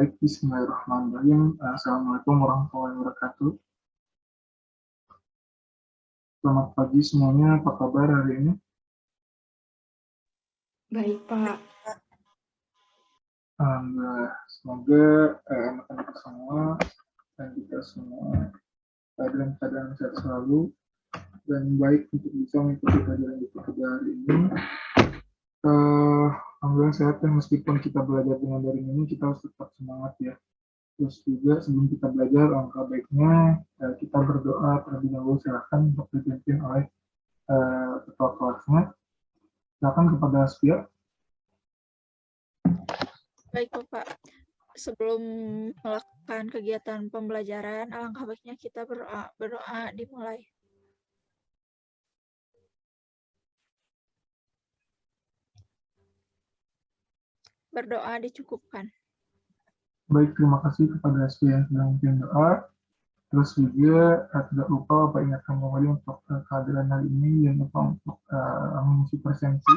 Baik, bismillahirrahmanirrahim. Assalamualaikum warahmatullahi wabarakatuh. Selamat pagi semuanya, apa kabar hari ini? Baik, Pak. Alhamdulillah, semoga anak-anak semua dan kita semua dalam keadaan sehat selalu dan baik untuk bisa mengikuti pelajaran kita pada hari ini. Alhamdulillah sehat, dan meskipun kita belajar dengan daring ini, kita harus tetap semangat ya. Terus juga sebelum kita belajar, alangkah baiknya kita berdoa terlebih dahulu. Silakan untuk dipimpin oleh ketua kelasnya. Silakan kepada Asfia. Baik, Bapak. Sebelum melakukan kegiatan pembelajaran, alangkah baiknya kita berdoa dimulai. Berdoa dicukupkan. Baik, terima kasih kepada Asfia yang sudah memimpin doa. Terus juga tidak lupa Bapak ingatkan kembali untuk kehadiran hari ini dan lupa untuk mengisi presensi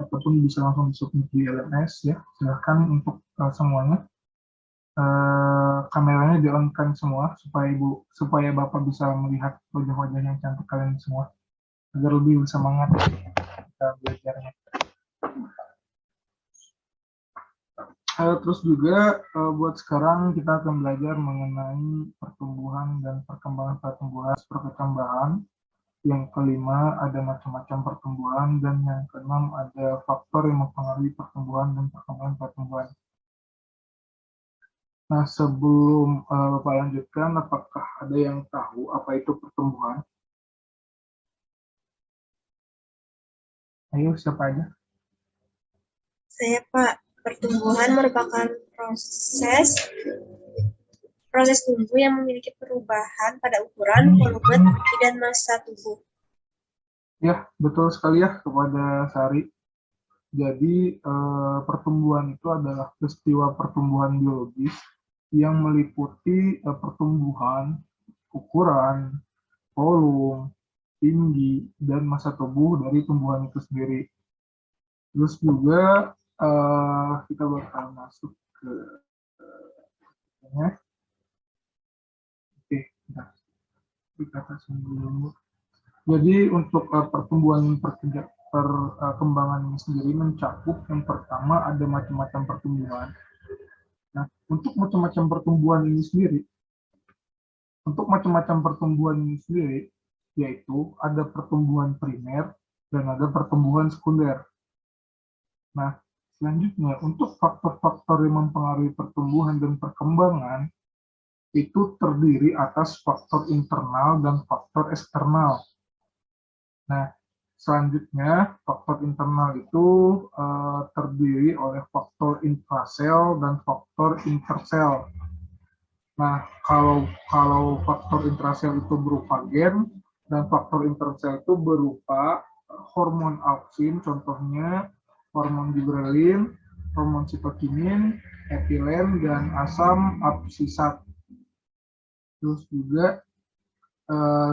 ataupun bisa langsung disubmit di LMS ya. Silahkan untuk semuanya kameranya di-on-kan semua supaya Bapak bisa melihat wajah-wajah yang cantik kalian semua agar lebih bersemangat kita belajarnya. Terus juga buat sekarang kita akan belajar mengenai pertumbuhan dan perkembangan pertumbuhan. Yang kelima ada macam-macam pertumbuhan, dan yang keenam ada faktor yang mempengaruhi pertumbuhan dan perkembangan pertumbuhan. Nah, sebelum Bapak lanjutkan, apakah ada yang tahu apa itu pertumbuhan? Ayo, siapa aja? Saya, Pak. Pertumbuhan merupakan proses tumbuh yang memiliki perubahan pada ukuran, volume, dan massa tubuh. Ya, betul sekali ya kepada Sari. Jadi, pertumbuhan itu adalah peristiwa pertumbuhan biologis yang meliputi pertumbuhan, ukuran, volume, tinggi, dan massa tubuh dari tumbuhan itu sendiri. Terus juga kita bakal masuk ke Oke, kita dulu. Jadi untuk pertumbuhan perkembangan ini sendiri mencakup yang pertama ada macam-macam pertumbuhan. Nah, untuk macam-macam pertumbuhan ini sendiri, yaitu ada pertumbuhan primer dan ada pertumbuhan sekunder. Nah, selanjutnya untuk faktor-faktor yang mempengaruhi pertumbuhan dan perkembangan itu terdiri atas faktor internal dan faktor eksternal. Nah, selanjutnya faktor internal itu terdiri oleh faktor intrasel dan faktor intersel. Nah, kalau faktor intrasel itu berupa gen dan faktor intersel itu berupa hormon auksin, contohnya hormon giberelin, hormon sitokinin, etilen, dan asam absisat. Terus juga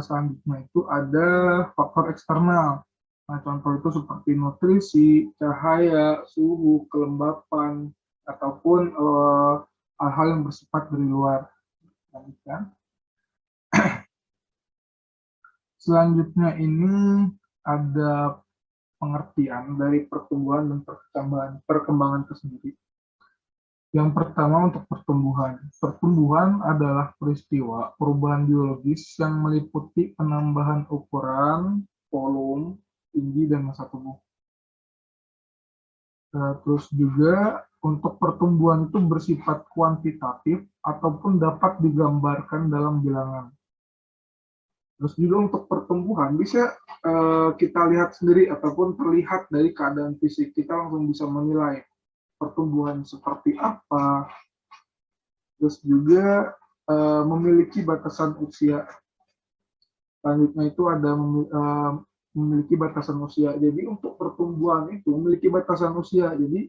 selanjutnya itu ada faktor eksternal. Nah, contoh itu seperti nutrisi, cahaya, suhu, kelembapan, ataupun hal-hal yang bersifat dari luar. Selanjutnya ini ada pengertian dari pertumbuhan dan perkembangan itu sendiri. Yang pertama untuk pertumbuhan. Pertumbuhan adalah peristiwa perubahan biologis yang meliputi penambahan ukuran, volume, tinggi, dan massa tubuh. Terus juga untuk pertumbuhan itu bersifat kuantitatif ataupun dapat digambarkan dalam bilangan. Terus juga untuk pertumbuhan bisa kita lihat sendiri ataupun terlihat dari keadaan fisik. Kita langsung bisa menilai pertumbuhan seperti apa. Terus juga memiliki batasan usia. Selanjutnya itu ada memiliki batasan usia. Jadi untuk pertumbuhan itu memiliki batasan usia. Jadi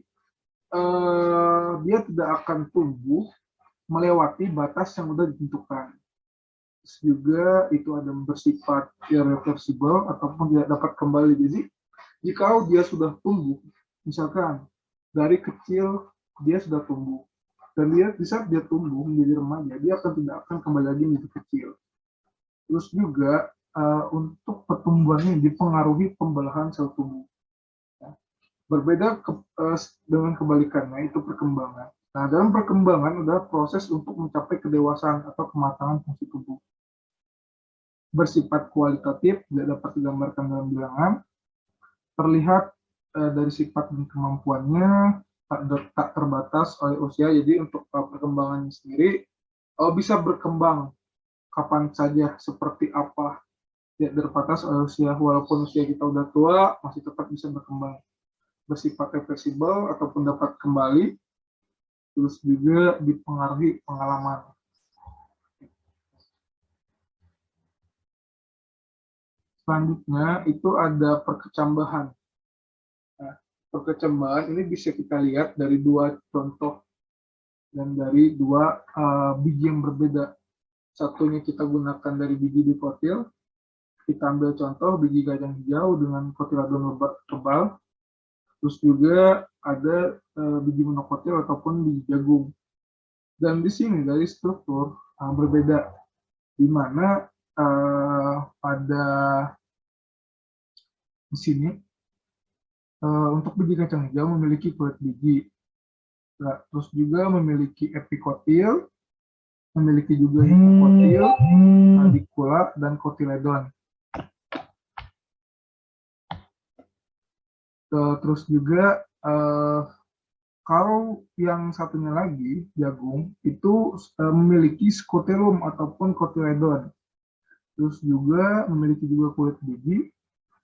dia tidak akan tumbuh melewati batas yang sudah ditentukan. Terus juga itu ada bersifat irreversible ataupun tidak dapat kembali. Jadi jika dia sudah tumbuh, misalkan dari kecil dia sudah tumbuh, Dan dia di saat dia tumbuh menjadi remaja, dia tidak akan kembali lagi menjadi kecil. Terus juga untuk pertumbuhannya dipengaruhi pembelahan sel tubuh. Ya. Berbeda dengan kebalikannya, itu perkembangan. Nah, dalam perkembangan adalah proses untuk mencapai kedewasaan atau kematangan fungsi tubuh. Bersifat kualitatif, tidak dapat digambarkan dalam bilangan, terlihat dari sifat dan kemampuannya, tak terbatas oleh usia. Jadi untuk perkembangannya sendiri bisa berkembang kapan saja, seperti apa, tidak terbatas oleh usia. Walaupun usia kita udah tua, masih tetap bisa berkembang. Bersifat fleksibel ataupun dapat kembali, terus juga dipengaruhi pengalaman. Selanjutnya itu ada perkecambahan. Nah, perkecambahan ini bisa kita lihat dari dua contoh dan dari dua biji yang berbeda. Satunya kita gunakan dari biji dikotil. Kita ambil contoh biji kacang hijau dengan kotiledon tebal. Terus juga ada biji monokotil ataupun biji jagung. Dan di sini dari struktur berbeda, di mana pada di sini untuk biji kacang hijau memiliki kulit biji, terus juga memiliki epikotil, memiliki juga hipokotil, radikula, dan kotiledon. Terus juga kalau yang satunya lagi, jagung, itu memiliki skotelum ataupun kotiledon. Terus juga memiliki juga kulit biji,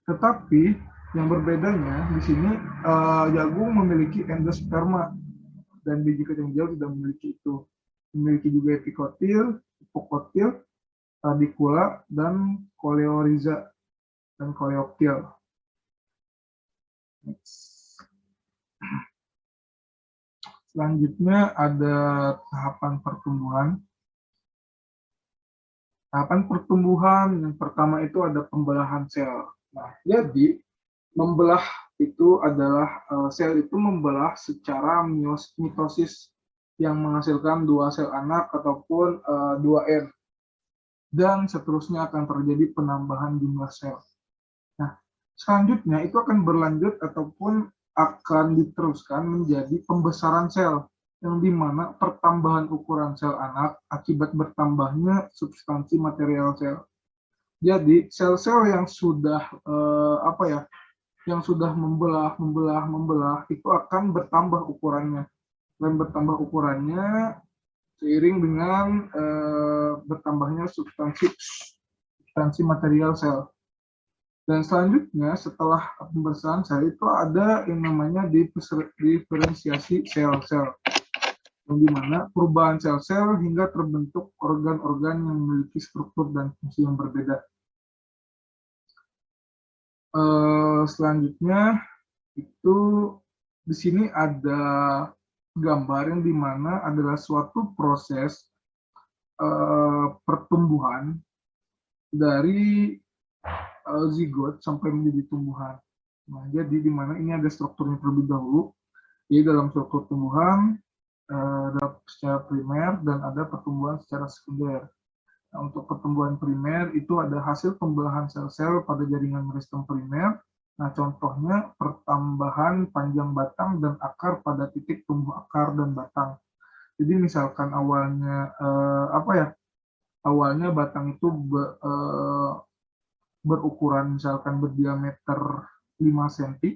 tetapi yang berbedanya di sini jagung memiliki endosperma dan biji kacang hijau tidak memiliki itu. Memiliki juga epikotil, hipokotil, radikula, dan koleoriza dan koleoptil. Selanjutnya ada tahapan pertumbuhan. Tahapan pertumbuhan yang pertama itu ada pembelahan sel. Nah, jadi membelah itu adalah sel itu membelah secara mitosis yang menghasilkan dua sel anak ataupun 2R. Dan seterusnya akan terjadi penambahan jumlah sel. Nah, selanjutnya itu akan berlanjut ataupun akan diteruskan menjadi pembesaran sel, yang dimana pertambahan ukuran sel anak akibat bertambahnya substansi material sel. Jadi sel-sel yang sudah yang sudah membelah itu akan bertambah ukurannya, dan bertambah ukurannya seiring dengan bertambahnya substansi material sel. Dan selanjutnya setelah pembesaran sel itu ada yang namanya diferensiasi sel-sel, yang dimana perubahan sel-sel hingga terbentuk organ-organ yang memiliki struktur dan fungsi yang berbeda. Selanjutnya itu di sini ada gambar yang dimana adalah suatu proses pertumbuhan dari zigot sampai menjadi tumbuhan. Nah, jadi di mana ini ada strukturnya terlebih dahulu. Jadi dalam struktur tumbuhan ada secara primer dan ada pertumbuhan secara sekunder. Nah, untuk pertumbuhan primer itu ada hasil pembelahan sel-sel pada jaringan meristem primer. Nah, contohnya pertambahan panjang batang dan akar pada titik tumbuh akar dan batang. Jadi misalkan awalnya awalnya batang itu berukuran misalkan berdiameter 5 cm.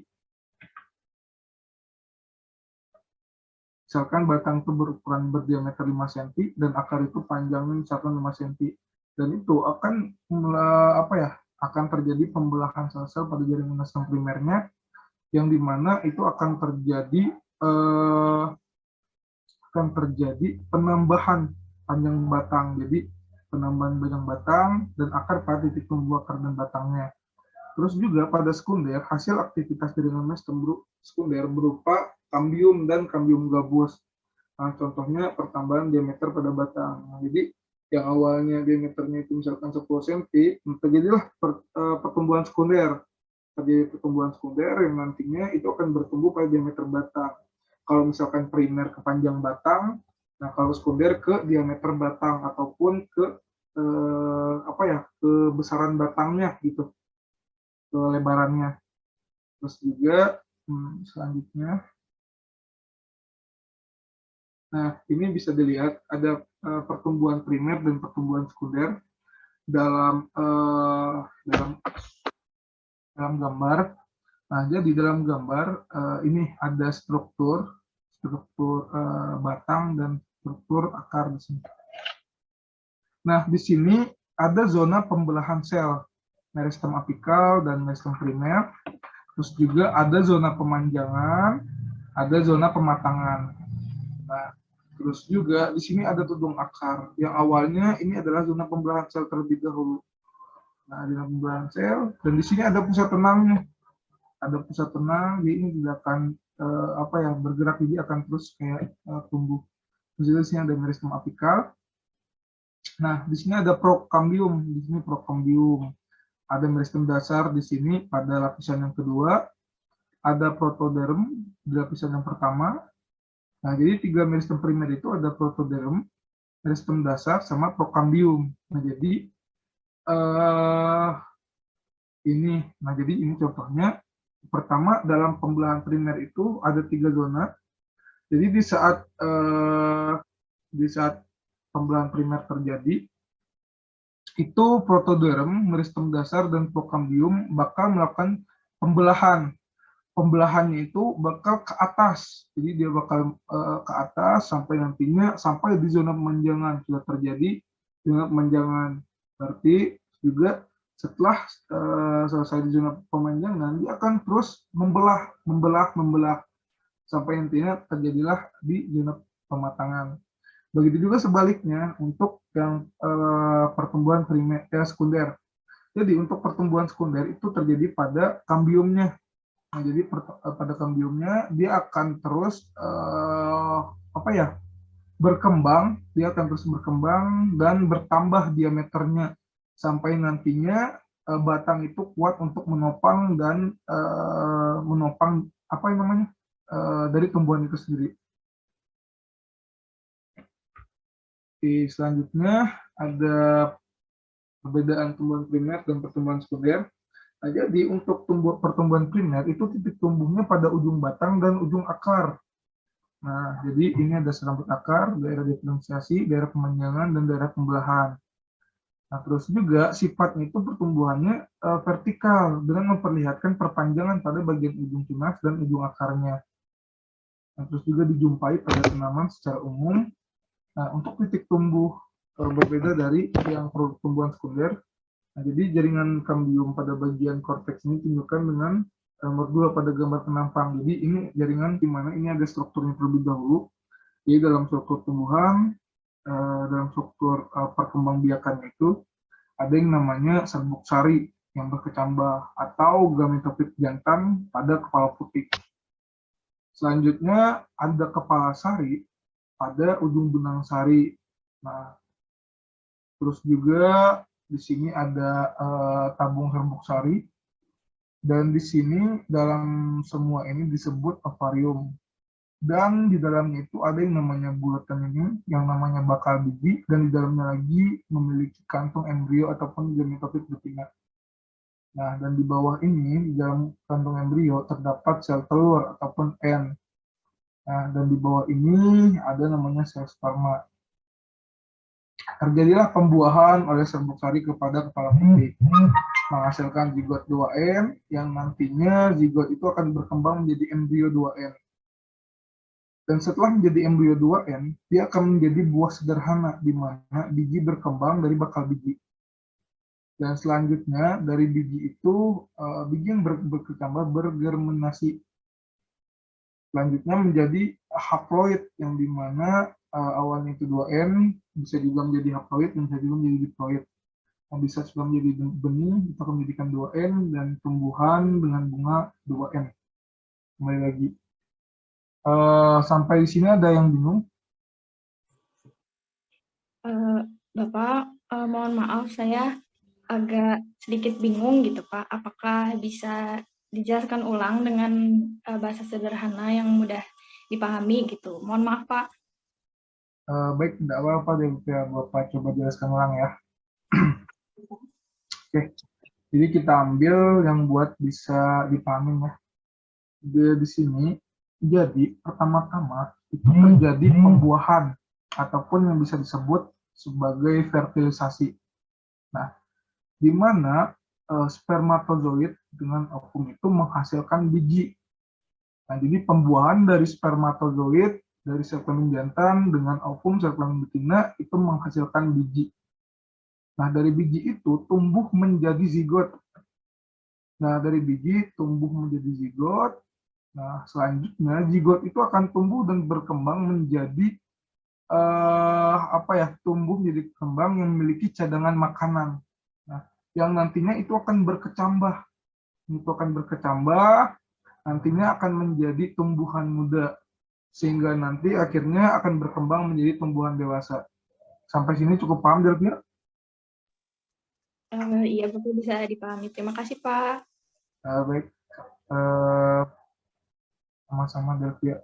Misalkan batang itu berukuran berdiameter 5 cm dan akar itu panjangnya misalkan 5 cm. Dan itu akan akan terjadi pembelahan sel-sel pada jaringan meristem primernya, yang dimana itu akan terjadi penambahan panjang batang. Jadi penambahan panjang batang dan akar pada titik tumbuh akar dan batangnya. Terus juga pada sekunder, hasil aktivitas jaringan meristem sekunder berupa kambium dan kambium gabus. Nah, contohnya pertambahan diameter pada batang. Nah, jadi yang awalnya diameternya itu misalkan 10 cm, terjadilah pertumbuhan sekunder. Terjadi pertumbuhan sekunder yang nantinya itu akan bertumbuh pada diameter batang. Kalau misalkan primer ke panjang batang, Nah, kalau sekunder ke diameter batang ataupun ke kebesaran batangnya gitu, kelebarannya. Terus juga selanjutnya, nah ini bisa dilihat ada pertumbuhan primer dan pertumbuhan sekunder dalam dalam gambar. Nah, jadi dalam gambar ini ada struktur batang dan struktur akar di sini. Nah, di sini ada zona pembelahan sel, meristem apikal dan meristem primer. Terus juga ada zona pemanjangan, ada zona pematangan. Nah, terus juga di sini ada tudung akar. Yang awalnya ini adalah zona pembelahan sel terlebih dahulu. Nah, zona pembelahan sel, dan di sini ada pusat tenangnya. Ada pusat tenang, jadi ini tidak akan bergerak, jadi akan terus kayak tumbuh. Terus di sini ada meristem apikal. Nah, di sini ada prokambium, di sini prokambium. Ada meristem dasar di sini pada lapisan yang kedua, ada protoderm di lapisan yang pertama. Nah, jadi 3 meristem primer itu ada protoderm, meristem dasar, sama prokambium. Nah, jadi ini contohnya. Pertama, dalam pembelahan primer itu ada 3 zona. Jadi di saat pembelahan primer terjadi, itu protoderm, meristem dasar, dan prokambium bakal melakukan pembelahan. Pembelahannya itu bakal ke atas, jadi dia bakal ke atas sampai nantinya sampai di zona pemanjangan. Sudah terjadi zona pemanjangan, berarti juga setelah selesai di zona pemanjangan, dia akan terus membelah sampai nantinya terjadilah di zona pematangan. Begitu juga sebaliknya untuk yang pertumbuhan primer sekunder. Jadi untuk pertumbuhan sekunder itu terjadi pada kambiumnya. Nah, jadi pada kambiumnya dia akan terus berkembang, dia akan terus berkembang dan bertambah diameternya sampai nantinya batang itu kuat untuk menopang dan menopang dari tumbuhan itu sendiri. Oke, selanjutnya ada perbedaan tumbuhan primer dan pertumbuhan sekunder. Nah, jadi untuk pertumbuhan primer itu titik tumbuhnya pada ujung batang dan ujung akar. Nah, jadi ini ada serabut akar, daerah diferensiasi, daerah pemanjangan, dan daerah pembelahan. Nah, terus juga sifatnya itu pertumbuhannya vertikal dengan memperlihatkan perpanjangan pada bagian ujung tunas dan ujung akarnya. Nah, terus juga dijumpai pada tanaman secara umum. Nah, untuk titik tumbuh berbeda dari yang pertumbuhan sekunder. Nah, jadi jaringan kambium pada bagian korteks ini tunjukkan dengan nomor 2 pada gambar penampang. Jadi ini jaringan di mana ini ada strukturnya terlebih dahulu. Jadi dalam struktur tumbuhan, dalam struktur perkembangbiakan itu ada yang namanya serbuk sari yang berkecambah atau gametofit jantan pada kepala putih. Selanjutnya ada kepala sari pada ujung benang sari. Nah, terus juga di sini ada tabung serbuk sari, dan di sini dalam semua ini disebut ovarium. Dan di dalamnya itu ada yang namanya bulatan ini, yang namanya bakal biji, dan di dalamnya lagi memiliki kantung embrio ataupun gametofit betina. Nah, dan di bawah ini, di dalam kantung embrio terdapat sel telur ataupun N. Nah, dan di bawah ini ada namanya sel sperma. Terjadilah pembuahan oleh serbuk sari kepada kepala putih, menghasilkan zigot 2N, yang nantinya zigot itu akan berkembang menjadi embrio 2N. Dan setelah menjadi embrio 2N, dia akan menjadi buah sederhana, di mana biji berkembang dari bakal biji. Dan selanjutnya, dari biji itu, biji yang berkecambah bergerminasi. Selanjutnya menjadi haploid, yang di mana awalnya itu 2N, bisa juga menjadi haploid, dan bisa juga menjadi diploid. Yang bisa juga menjadi benih, itu akan menjadikan 2N, dan tumbuhan dengan bunga 2N. Kembali lagi. Sampai di sini ada yang bingung? Bapak, mohon maaf, saya agak sedikit bingung gitu, Pak. Apakah bisa dijelaskan ulang dengan bahasa sederhana yang mudah dipahami gitu? Mohon maaf, Pak. Baik, tidak apa-apa deh, Bapak coba jelaskan ulang ya. Oke, jadi kita ambil yang buat bisa dipahami ya. Di sini, jadi pertama-tama itu terjadi pembuahan ataupun yang bisa disebut sebagai fertilisasi. Nah, di mana spermatozoid dengan ovum itu menghasilkan biji. Nah, jadi pembuahan dari spermatozoid dari sel kelamin jantan dengan ovum sel kelamin betina itu menghasilkan biji. Nah, dari biji itu tumbuh menjadi zigot. Nah, dari biji tumbuh menjadi zigot. Nah, selanjutnya zigot itu akan tumbuh dan berkembang menjadi tumbuh menjadi kembang yang memiliki cadangan makanan. Nah, yang nantinya itu akan berkecambah. Itu akan berkecambah, nantinya akan menjadi tumbuhan muda. Sehingga nanti akhirnya akan berkembang menjadi tumbuhan dewasa. Sampai sini cukup paham, Delvia? Iya, Bapak bisa dipahami. Terima kasih, Pak. Baik. Sama-sama, Delvia.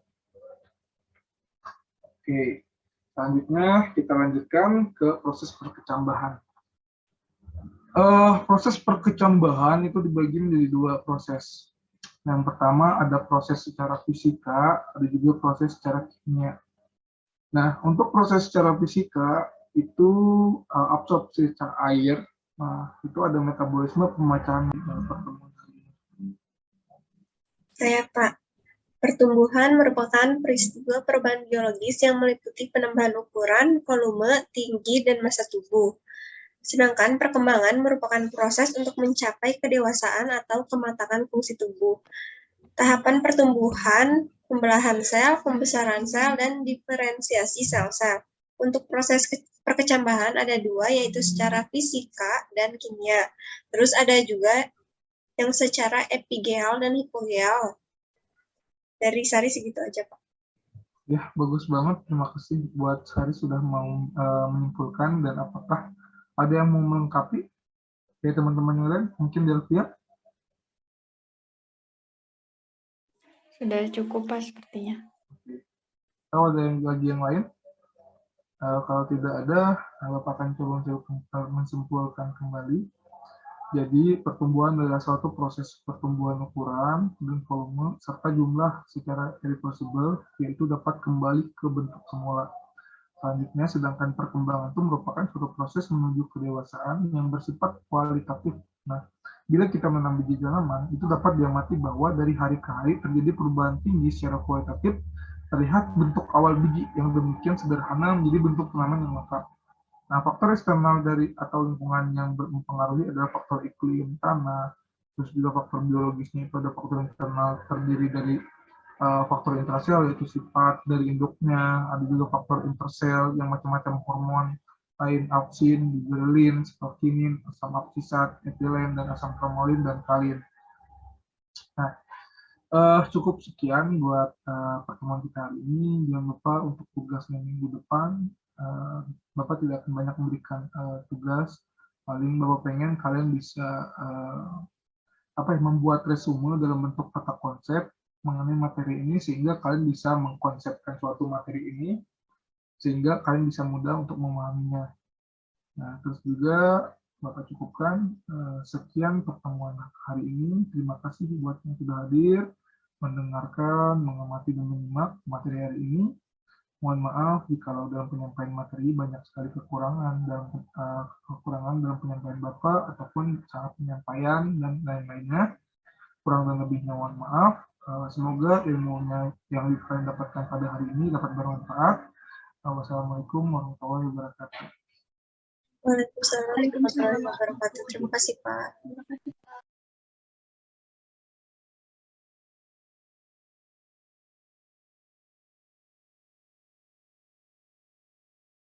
Oke. Selanjutnya kita lanjutkan ke proses perkecambahan. Proses perkecambahan itu dibagi menjadi dua proses. Yang pertama ada proses secara fisika, ada juga proses secara kimia. Nah, untuk proses secara fisika itu absorpsi secara air. Nah, itu ada metabolisme pemecahan pertemuan. Saya, Pak. Pertumbuhan merupakan peristiwa perubahan biologis yang meliputi penambahan ukuran, volume, tinggi, dan massa tubuh. Sedangkan perkembangan merupakan proses untuk mencapai kedewasaan atau kematangan fungsi tubuh. Tahapan pertumbuhan, pembelahan sel, pembesaran sel, dan diferensiasi sel-sel. Untuk proses perkecambahan ada dua, yaitu secara fisika dan kimia. Terus ada juga yang secara epigeal dan hipogeal. Dari Sari segitu aja, Pak. Ya, bagus banget. Terima kasih buat Sari sudah mau menyimpulkan. Dan apakah ada yang mau melengkapi dari teman-teman yang lain? Mungkin Delvia? Sudah cukup, Pak, sepertinya. Atau ada yang lagi yang lain? Kalau tidak ada, Bapak akan coba menyimpulkan kembali. Jadi, pertumbuhan adalah suatu proses pertumbuhan ukuran dan volume serta jumlah secara irreversible, yaitu dapat kembali ke bentuk semula. Selanjutnya, sedangkan perkembangan itu merupakan suatu proses menuju kedewasaan yang bersifat kualitatif. Nah, bila kita menanam biji tanaman, itu dapat diamati bahwa dari hari ke hari terjadi perubahan tinggi secara kualitatif, terlihat bentuk awal biji yang demikian sederhana menjadi bentuk tanaman yang lengkap. Nah, faktor eksternal dari atau lingkungan yang mempengaruhi adalah faktor iklim tanah, terus juga faktor biologisnya itu ada faktor internal terdiri dari faktor intrasel yaitu sifat dari induknya, ada juga faktor intersel yang macam-macam hormon lain, auksin, gibberellin, sitokinin, asam absisat, etilen, dan asam bromelain dan kalin. Nah, cukup sekian buat pertemuan kita hari ini. Jangan lupa untuk tugasnya minggu depan. Bapak tidak akan banyak memberikan tugas. Paling Bapak pengen kalian bisa membuat resume dalam bentuk tata konsep mengenai materi ini sehingga kalian bisa mengkonsepkan suatu materi ini sehingga kalian bisa mudah untuk memahaminya. Nah, terus juga Bapak cukupkan sekian pertemuan hari ini. Terima kasih buat yang sudah hadir, mendengarkan, mengamati, dan menyimak materi hari ini. Mohon maaf jika dalam penyampaian materi banyak sekali kekurangan dalam penyampaian Bapak ataupun saat penyampaian dan lain-lainnya. Kurang dan lebihnya mohon maaf. Semoga ilmunya yang kalian dapatkan pada hari ini dapat bermanfaat. Wassalamualaikum warahmatullahi wabarakatuh. Waalaikumsalam warahmatullahi wabarakatuh. Terima kasih, Pak.